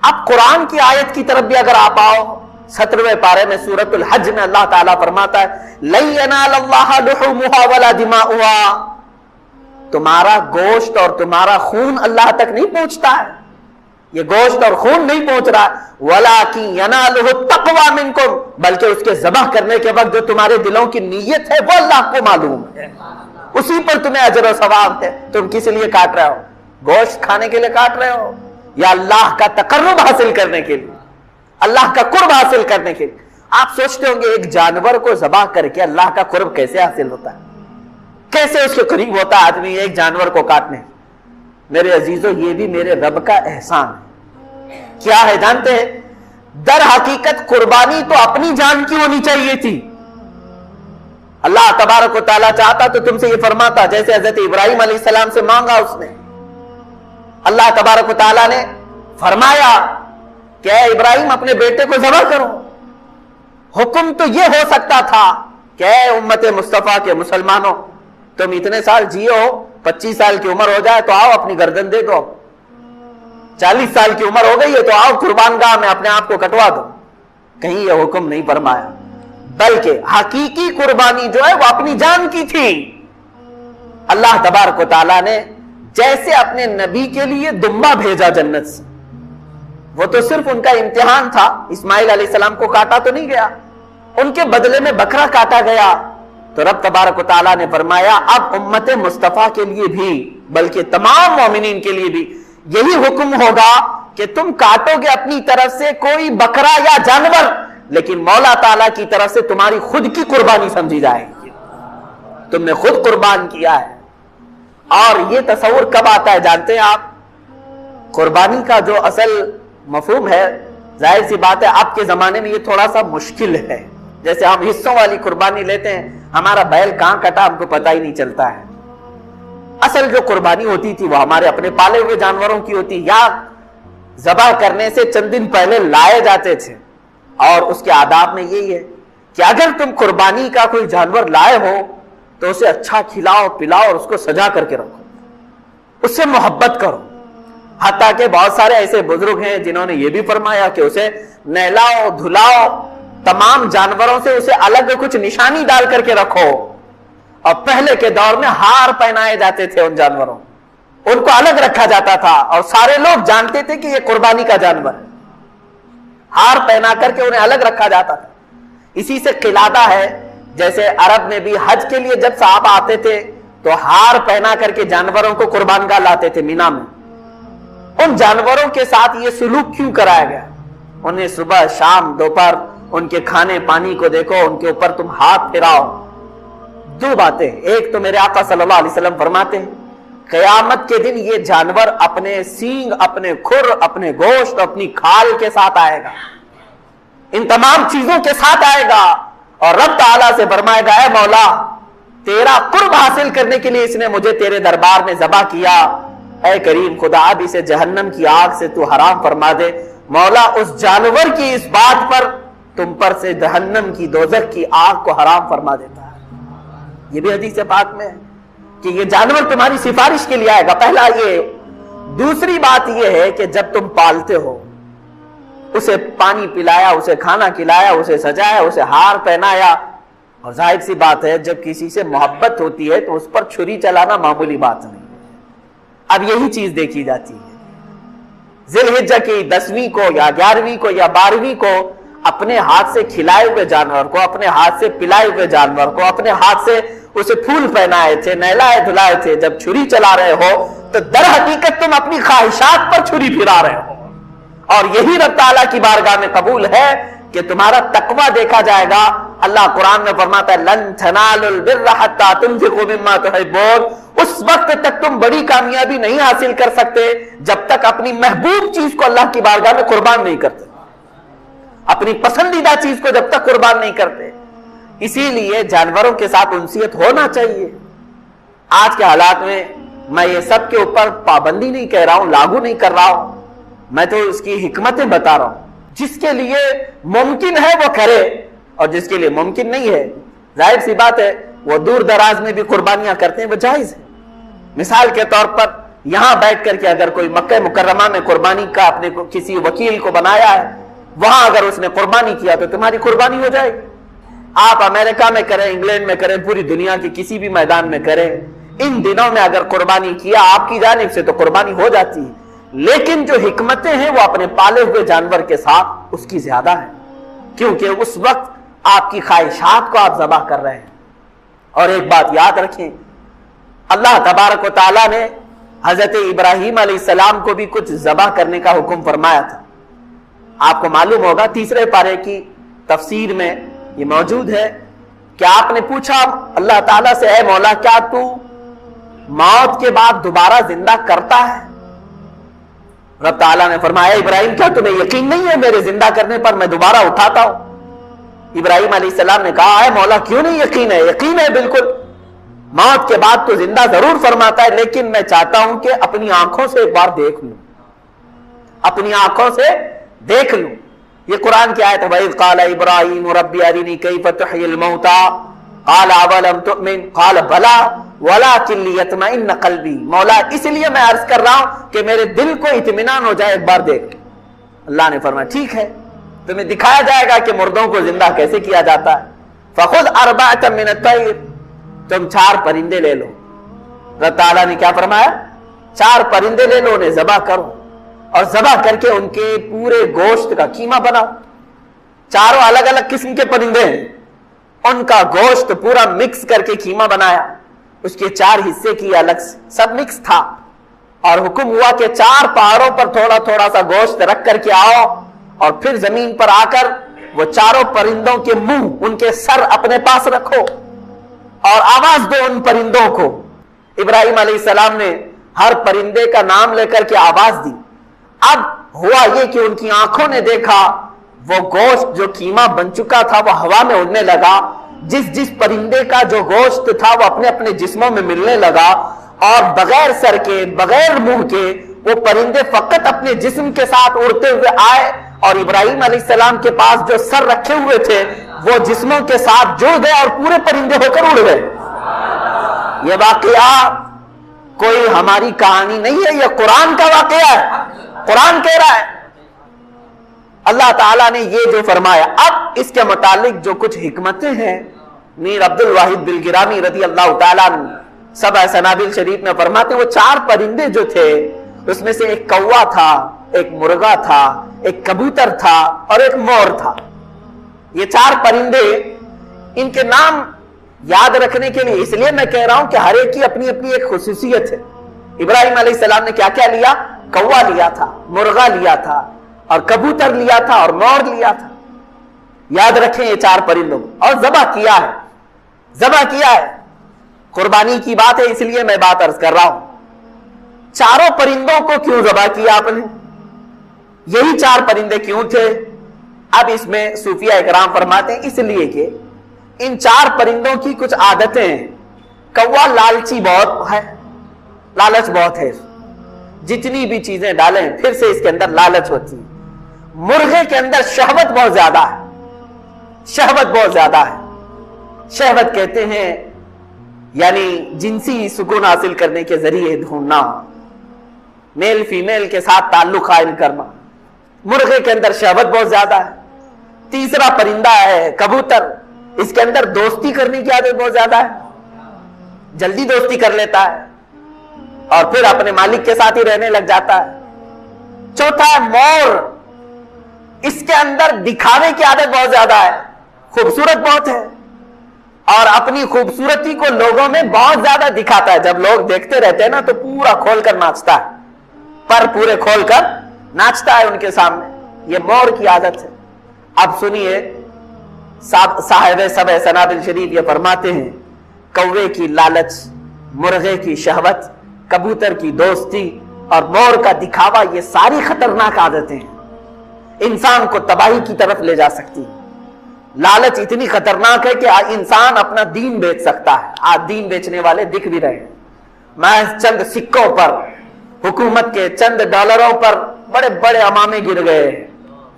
اب قرآن کی آیت کی طرف بھی اگر آپ آؤ، 17ویں پارے میں سورۃ الحج میں اللہ تعالیٰ فرماتا ہے لن ینال اللہ لحومها ولا دماؤها، تمہارا گوشت اور تمہارا خون اللہ تک نہیں پہنچتا ہے، یہ گوشت اور خون نہیں پہنچ رہا، وَلَٰكِن يَنَالُهُ التَّقْوَىٰ مِنْكُمْ، بلکہ اس کے ذبح کرنے کے وقت جو تمہارے دلوں کی نیت ہے وہ اللہ کو معلوم ہے، اسی پر تمہیں اجر و ثواب ہے۔ تم کس لیے کاٹ رہے ہو؟ گوشت کھانے کے لیے کاٹ رہے ہو یا اللہ کا تقرب حاصل کرنے کے لیے، اللہ کا قرب حاصل کرنے کے لیے؟ آپ سوچتے ہوں گے ایک جانور کو ذبح کر کے اللہ کا قرب کیسے حاصل ہوتا ہے، کیسے اس کے قریب ہوتا ہے آدمی ایک جانور کو کاٹنے؟ میرے عزیزو، یہ بھی میرے رب کا احسان ہے۔ کیا ہے جانتے ہیں؟ در حقیقت قربانی تو اپنی جان کی ہونی چاہیے تھی۔ اللہ تبارک و تعالیٰ چاہتا تو تم سے یہ فرماتا، جیسے حضرت ابراہیم علیہ السلام سے مانگا اس نے، اللہ تبارک و تعالیٰ نے فرمایا کہ اے ابراہیم اپنے بیٹے کو ذبح کرو۔ حکم تو یہ ہو سکتا تھا کہ اے امت مصطفیٰ کے مسلمانوں، تم اتنے سال جیو، 25 سال کی عمر ہو جائے تو آؤ اپنی گردن دے دو، 40 سال کی عمر ہو گئی ہے تو آؤ قربان گاہ میں اپنے آپ کو کٹوا دو۔ کہیں یہ حکم نہیں فرمایا، بلکہ حقیقی قربانی جو ہے وہ اپنی جان کی تھی۔ اللہ تبارک و تعالیٰ نے جیسے اپنے نبی کے لیے دمبا بھیجا جنت سے، وہ تو صرف ان کا امتحان تھا، اسماعیل علیہ السلام کو کاٹا تو نہیں گیا، ان کے بدلے میں بکرا کاٹا گیا۔ تو رب تبارک و تعالیٰ نے فرمایا اب امت مصطفیٰ کے لیے بھی، بلکہ تمام مومنین کے لیے بھی یہی حکم ہوگا کہ تم کاٹو گے اپنی طرف سے کوئی بکرا یا جانور، لیکن مولا تعالیٰ کی طرف سے تمہاری خود کی قربانی سمجھی جائے گی، تم نے خود قربان کیا ہے۔ اور یہ تصور کب آتا ہے جانتے ہیں آپ؟ قربانی کا جو اصل مفہوم ہے، ظاہر سی بات ہے آپ کے زمانے میں یہ تھوڑا سا مشکل ہے۔ جیسے ہم حصوں والی قربانی لیتے ہیں، ہمارا بیل کہاں کٹا ہم کو پتہ ہی نہیں چلتا ہے۔ اصل جو قربانی ہوتی تھی وہ ہمارے اپنے پالے ہوئے جانوروں کی ہوتی، یا ذبح کرنے سے چند دن پہلے لائے جاتے تھے۔ اور اس کے آداب میں یہی ہے کہ اگر تم قربانی کا کوئی جانور لائے ہو تو اسے اچھا کھلاؤ پلاؤ اور اس کو سجا کر کے رکھو، اس سے محبت کرو۔ حتیٰ کہ بہت سارے ایسے بزرگ ہیں جنہوں نے یہ بھی فرمایا کہ اسے نہلاؤ دھلاؤ، تمام جانوروں سے اسے الگ کچھ نشانی ڈال کر کے رکھو۔ اور پہلے کے دور میں ہار پہنائے جاتے تھے ان جانوروں، ان کو الگ رکھا جاتا تھا اور سارے لوگ جانتے تھے کہ یہ قربانی کا جانور ہے، ہار پہنا کر کے انہیں الگ رکھا جاتا تھا۔ اسی سے قلادہ ہے، جیسے عرب میں بھی حج کے لیے جب صحابہ آتے تھے تو ہار پہنا کر کے جانوروں کو قربان گاہ لاتے تھے مینا میں۔ ان جانوروں کے ساتھ یہ سلوک کیوں کرایا گیا؟ انہیں صبح شام دوپہر ان کے کھانے پانی کو دیکھو، ان کے اوپر تم ہاتھ پھراؤ۔ دو باتیں، ایک تو میرے آقا صلی اللہ علیہ وسلم فرماتے ہیں قیامت کے دن یہ جانور اپنے سینگ، اپنے کھر، اپنے گوشت، اپنی کھال کے ساتھ آئے گا، ان تمام چیزوں کے ساتھ آئے گا، اور رب تعالیٰ سے فرمائے گا اے مولا تیرا قرب حاصل کرنے کے لیے اس نے مجھے تیرے دربار میں ذبح کیا، اے کریم خدا اب اسے جہنم کی آگ سے تو حرام فرما دے۔ مولا اس جانور کی اس بات پر تم پر سے جہنم کی دوزخ کی آگ کو حرام فرما دیتا ہے۔ یہ بھی حدیث پاک میں ہے کہ یہ جانور تمہاری سفارش کے لیے آئے گا، پہلا یہ۔ دوسری بات یہ ہے کہ جب تم پالتے ہو، اسے پانی پلایا، اسے کھانا کھلایا، اسے سجایا، اسے ہار پہنایا، اور ظاہر سی بات ہے جب کسی سے محبت ہوتی ہے تو اس پر چھری چلانا معمولی بات نہیں ہے۔ اب یہی چیز دیکھی جاتی ہے ذی الحجہ کی 10ویں کو یا 11ویں کو یا 12ویں کو اپنے ہاتھ سے کھلائے ہوئے جانور کو، اپنے ہاتھ سے پلائے ہوئے جانور کو، اپنے ہاتھ سے اسے پھول پہنائے تھے، نہلائے دھلائے تھے، جب چھری چلا رہے ہو تو در حقیقت تم اپنی خواہشات پر چھری پھرا رہے ہو۔ اور یہی رب تعالیٰ کی بارگاہ میں قبول ہے کہ تمہارا تقوی دیکھا جائے گا۔ اللہ قرآن میں فرماتا ہے لن تنالوا البر حتى تنفقوا مما تحبون، اس وقت تک تم بڑی کامیابی نہیں حاصل کر سکتے جب تک اپنی محبوب چیز کو اللہ کی بارگاہ میں قربان نہیں کرتے، اپنی پسندیدہ چیز کو جب تک قربان نہیں کرتے۔ اسی لیے جانوروں کے ساتھ انسیت ہونا چاہیے۔ آج کے حالات میں یہ سب کے اوپر پابندی نہیں کہہ رہا ہوں، لاگو نہیں کر رہا ہوں، میں تو اس کی حکمتیں بتا رہا ہوں۔ جس کے لیے ممکن ہے وہ کرے، اور جس کے لیے ممکن نہیں ہے ظاہر سی بات ہے وہ دور دراز میں بھی قربانیاں کرتے ہیں، وہ جائز ہے۔ مثال کے طور پر یہاں بیٹھ کر کے اگر کوئی مکہ مکرمہ میں قربانی کا اپنے کسی وکیل کو بنایا ہے، وہاں اگر اس نے قربانی کیا تو تمہاری قربانی ہو جائے گی۔ آپ امریکہ میں کریں، انگلینڈ میں کریں، پوری دنیا کے کسی بھی میدان میں کریں، ان دنوں میں اگر قربانی کیا آپ کی جانب سے تو قربانی ہو جاتی ہے، لیکن جو حکمتیں ہیں وہ اپنے پالے ہوئے جانور کے ساتھ اس کی زیادہ ہیں، کیونکہ اس وقت آپ کی خواہشات کو آپ ذبح کر رہے ہیں۔ اور ایک بات یاد رکھیں، اللہ تبارک و تعالیٰ نے حضرت ابراہیم علیہ السلام کو بھی کچھ ذبح کرنے کا حکم فرمایا تھا۔ آپ کو معلوم ہوگا 3 پارے کی تفسیر میں یہ موجود ہے کہ آپ نے پوچھا اللہ تعالیٰ سے، اے مولا کیا تو موت کے بعد دوبارہ زندہ کرتا ہے؟ رب تعالیٰ نے فرمایا ابراہیم کیا تمہیں یقین نہیں ہے میرے زندہ کرنے پر میں دوبارہ اٹھاتا ہوں؟ ابراہیم علیہ السلام نے کہا اے مولا کیوں نہیں یقین ہے؟ یقین ہے بالکل، موت کے بعد تو زندہ ضرور فرماتا ہے، لیکن میں چاہتا ہوں کہ اپنی آنکھوں سے ایک بار دیکھ لوں، اپنی آنکھوں سے دیکھ لوں۔ یہ قرآن کی آیت ہے، وَإِذْ قَالَ إِبْرَاهِيمُ رَبِّ أَرِنِي كَيْفَ تُحْيِي الْمَوْتَى قَالَ أَوَلَمْ تُؤْمِنْ قَالَ بَلَىٰ وَلَٰكِن لِيَطْمَئِنَّ قَلْبِي۔ مولا اس لیے میں عرض کر رہا ہوں کہ میرے دل کو اطمینان ہو جائے، ایک بار دیکھ۔ اللہ نے فرمایا ٹھیک ہے، تمہیں دکھایا جائے گا کہ مردوں کو زندہ کیسے کیا جاتا ہے۔ فَخُذْ أَرْبَعَةً مِّنَ الطَّيْرِ، تم 4 پرندے لے لو۔ رب تعالیٰ نے کیا فرمایا؟ 4 پرندے لے لو، انہیں ذبح کرو اور ذبح کر کے ان کے پورے گوشت کا قیمہ بناؤ۔ 4 الگ الگ قسم کے پرندے ہیں، ان کا گوشت پورا مکس کر کے قیمہ بنایا، اس کے 4 حصے کیے الگ سے، سب مکس تھا، اور حکم ہوا کہ 4 پہاڑوں پر تھوڑا تھوڑا سا گوشت رکھ کر کے آؤ، اور پھر زمین پر آ کر وہ 4 پرندوں کے منہ، ان کے سر اپنے پاس رکھو اور آواز دو ان پرندوں کو۔ ابراہیم علیہ السلام نے ہر پرندے کا نام لے کر کے آواز دی۔ اب ہوا یہ کہ ان کی آنکھوں نے دیکھا وہ گوشت جو قیمہ بن چکا تھا وہ ہوا میں اڑنے لگا، جس پرندے کا جو گوشت تھا وہ اپنے اپنے جسموں میں ملنے لگا، اور بغیر سر کے بغیر منہ کے وہ پرندے فقط اپنے جسم کے ساتھ اڑتے ہوئے آئے، اور ابراہیم علیہ السلام کے پاس جو سر رکھے ہوئے تھے وہ جسموں کے ساتھ جڑ گئے اور پورے پرندے ہو کر اڑ گئے۔ یہ واقعہ کوئی ہماری کہانی نہیں ہے، یہ قرآن کا واقعہ ہے، قرآن کہہ رہا ہے۔ اللہ تعالیٰ نے یہ جو فرمایا، اب اس کے متعلق جو کچھ حکمتیں ہیں، میر عبد الواحد بلگرامی رضی اللہ تعالیٰ عنہ سبع سنابل شریف میں فرماتے ہیں وہ 4 پرندے جو تھے اس میں سے ایک کوا تھا، ایک مرغا تھا، ایک کبوتر تھا اور ایک مور تھا۔ یہ 4 پرندے، ان کے نام یاد رکھنے کے لیے اس لیے میں کہہ رہا ہوں کہ ہر ایک کی اپنی اپنی ایک خصوصیت ہے۔ ابراہیم علیہ السلام نے کیا کیا لیا؟ کوا لیا تھا، مرغا لیا تھا اور کبوتر لیا تھا اور مور لیا تھا۔ یاد رکھیں یہ 4 پرندوں اور ذبح کیا ہے، ذبح کیا ہے۔ قربانی کی بات ہے اس لیے میں بات عرض کر رہا ہوں۔ 4 پرندوں کو کیوں ذبح کیا آپ نے؟ یہی 4 پرندے کیوں تھے؟ اب اس میں صوفیہ اکرام فرماتے ہیں اس لیے کہ ان 4 پرندوں کی کچھ عادتیں ہیں۔ کوا لالچی بہت ہے، لالچ بہت ہے، جتنی بھی چیزیں ڈالیں پھر سے اس کے اندر لالچ ہوتی ہے۔ مرغے کے اندر شہوت بہت زیادہ ہے، شہوت بہت زیادہ ہے۔ شہوت کہتے ہیں یعنی جنسی سکون حاصل کرنے کے ذریعے ڈھونڈنا، میل فیمیل کے ساتھ تعلق قائم کرنا، مرغے کے اندر شہوت بہت زیادہ ہے۔ تیسرا پرندہ ہے کبوتر، اس کے اندر دوستی کرنے کی عادت بہت زیادہ ہے، جلدی دوستی کر لیتا ہے اور پھر اپنے مالک کے ساتھ ہی رہنے لگ جاتا ہے۔ چوتھا ہے مور، اس کے اندر دکھاوے کی عادت بہت زیادہ ہے، خوبصورت بہت ہے اور اپنی خوبصورتی کو لوگوں میں بہت زیادہ دکھاتا ہے۔ جب لوگ دیکھتے رہتے ہیں نا تو پورا کھول کر ناچتا ہے، پر پورے کھول کر ناچتا ہے ان کے سامنے، یہ مور کی عادت ہے۔ اب سنیے صاحب سبع سنابل شریف یہ فرماتے ہیں کوے کی لالچ، مرغے کی شہوت، کبوتر کی دوستی اور مور کا دکھاوا، یہ ساری خطرناک عادتیں ہیں، انسان کو تباہی کی طرف لے جا سکتی ہے۔ لالچ اتنی خطرناک ہے کہ انسان اپنا دین بیچ سکتا ہے۔ آج دین بیچنے والے دکھ بھی رہے ہیں، محض چند سکوں پر، حکومت کے چند ڈالروں پر بڑے بڑے امامے گر گئے،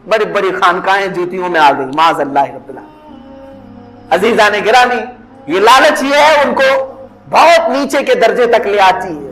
بڑی بڑی خانقاہیں جوتیوں میں آ گئی، معاذ اللہ رب العالمین۔ عزیزان گرامی، یہ لالچ یہ ہے ان کو بہت نیچے کے درجے تک لے آتی ہے۔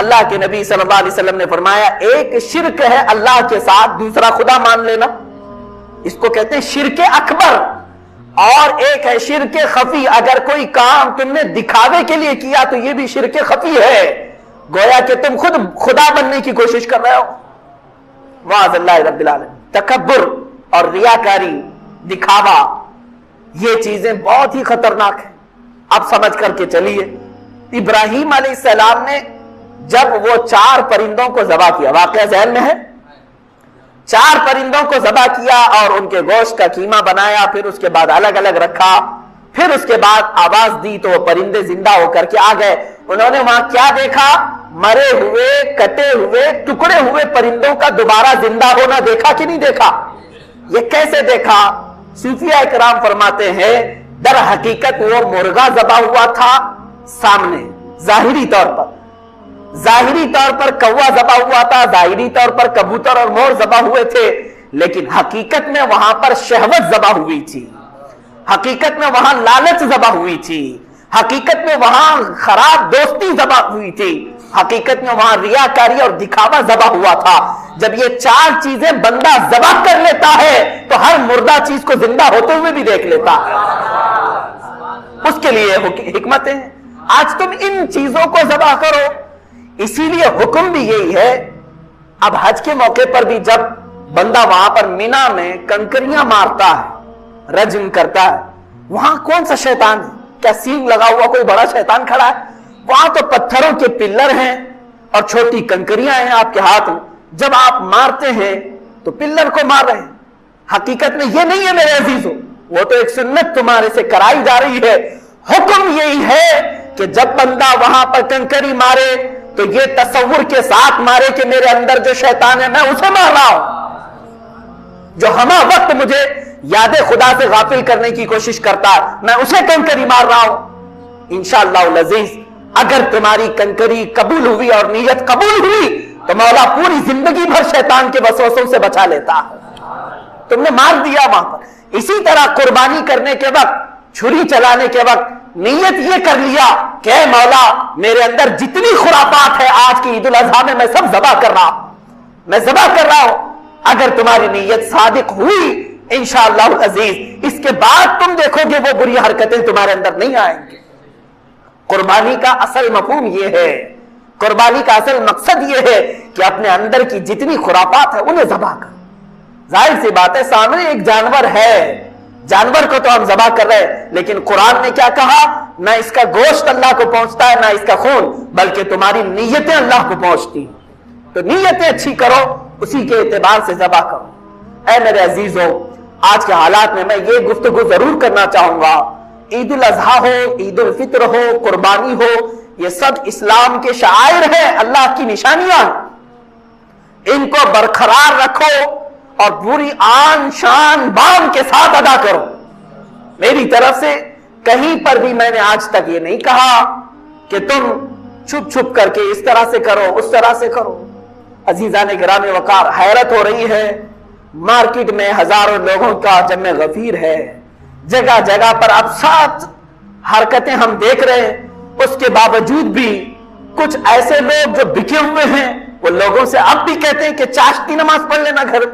اللہ کے نبی صلی اللہ علیہ وسلم نے فرمایا ایک شرک ہے اللہ کے ساتھ دوسرا خدا مان لینا، اس کو کہتے ہیں شرک اکبر، اور ایک ہے شرک خفی، اگر کوئی کام تم نے دکھاوے کے لیے کیا تو یہ بھی شرک خفی ہے، گویا کہ تم خود خدا بننے کی کوشش کر رہے ہو۔ معاذ اللہ رب العالمین۔ تکبر اور ریاکاری، دکھاوا، یہ چیزیں بہت ہی خطرناک ہیں۔ اب سمجھ کر کے چلیے، ابراہیم علیہ السلام نے جب وہ 4 پرندوں کو ذبح کیا، واقعہ ذہن میں ہے، 4 پرندوں کو ذبح کیا اور ان کے گوشت کا قیمہ بنایا، پھر اس کے بعد الگ الگ رکھا، پھر اس کے بعد آواز دی تو وہ پرندے زندہ ہو کر کے آ گئے۔ انہوں نے وہاں کیا دیکھا؟ مرے ہوئے، کٹے ہوئے، ٹکڑے ہوئے پرندوں کا دوبارہ زندہ ہونا دیکھا کہ نہیں دیکھا؟ یہ کیسے دیکھا؟ صوفیاء کرام فرماتے ہیں در حقیقت وہ مرغا ذبح ہوا تھا سامنے، ظاہری طور پر کوا ذبح ہوا تھا، ظاہری طور پر کبوتر اور مور ذبح ہوئے تھے، لیکن حقیقت میں وہاں پر شہوت ذبح ہوئی تھی، حقیقت میں وہاں لالچ ذبح ہوئی تھی، حقیقت میں وہاں خراب دوستی ذبح ہوئی تھی، حقیقت میں وہاں ریاکاری اور دکھاوا ذبح ہوا تھا۔ جب یہ 4 چیزیں بندہ ذبح کر لیتا ہے تو ہر مردہ چیز کو زندہ ہوتے ہوئے بھی دیکھ لیتا ہے، اس کے لیے حکمتیں ہیں۔ آج تم ان چیزوں کو ذبح کرو، اسی لیے حکم بھی یہی ہے۔ اب حج کے موقع پر بھی جب بندہ وہاں پر مینا میں کنکریاں مارتا ہے، رجم کرتا ہے، وہاں کون سا شیطان ہے؟ کیا سینگ لگا ہوا کوئی بڑا شیطان کھڑا ہے؟ وہاں تو پتھروں کے پلر ہیں اور چھوٹی کنکریاں ہیں آپ کے ہاتھ میں، جب آپ مارتے ہیں تو پلر کو مار رہے ہیں، حقیقت میں یہ نہیں ہے میرے عزیزوں، وہ تو ایک سنت تمہارے سے کرائی جا رہی ہے۔ حکم یہی ہے کہ جب بندہ وہاں پر کنکری مارے تو یہ تصور کے ساتھ مارے کہ میرے اندر جو شیطان ہے میں اسے مار رہا ہوں، جو ہمہ وقت مجھے یاد خدا سے غافل کرنے کی کوشش کرتا ہے میں اسے کنکری مار رہا ہوں۔ انشاءاللہ العزیز اگر تمہاری کنکری قبول ہوئی اور نیت قبول ہوئی تو مولا پوری زندگی بھر شیطان کے وسوسوں سے بچا لیتا ہے۔ تم نے مار دیا وہاں پر۔ اسی طرح قربانی کرنے کے وقت، چھری چلانے کے وقت نیت یہ کر لیا کہ اے مولا میرے اندر جتنی خرافات ہے آج کی عید الاضحیٰ میں سب ذبح کر رہا ہوں، میں ذبح کر رہا ہوں۔ اگر تمہاری نیت صادق ہوئی انشاءاللہ العزیز اس کے بعد تم دیکھو گے وہ بری حرکتیں تمہارے اندر نہیں آئیں گے۔ قربانی کا اصل مفہوم یہ ہے، قربانی کا اصل مقصد یہ ہے کہ اپنے اندر کی جتنی خرافات ہے انہیں ذبح کر۔ ظاہر سی بات ہے سامنے ایک جانور ہے، جانور کو تو ہم ذبح کر رہے ہیں، لیکن قرآن نے کیا کہا؟ نہ اس کا گوشت اللہ کو پہنچتا ہے نہ اس کا خون، بلکہ تمہاری نیتیں اللہ کو پہنچتی ہیں۔ تو نیتیں اچھی کرو، اسی کے اعتبار سے ذبح کرو۔ اے میرے عزیزو، آج کے حالات میں یہ گفتگو ضرور کرنا چاہوں گا، عید الاضحیٰ ہو، عید الفطر ہو، قربانی ہو، یہ سب اسلام کے شعائر ہیں، اللہ کی نشانیاں، ان کو برقرار رکھو اور پوری آن شان بان کے ساتھ ادا کرو۔ میری طرف سے کہیں پر بھی میں نے آج تک یہ نہیں کہا کہ تم چھپ چھپ کر کے اس طرح سے کرو اس طرح سے کرو۔ عزیزان گرامی وقار، حیرت ہو رہی ہے، مارکیٹ میں ہزاروں لوگوں کا جمع غفیر ہے، جگہ جگہ پر اب 7 حرکتیں ہم دیکھ رہے ہیں، اس کے باوجود بھی کچھ ایسے لوگ جو بکے ہوئے ہیں وہ لوگوں سے اب بھی کہتے ہیں کہ چاشتی نماز پڑھ لینا گھر میں۔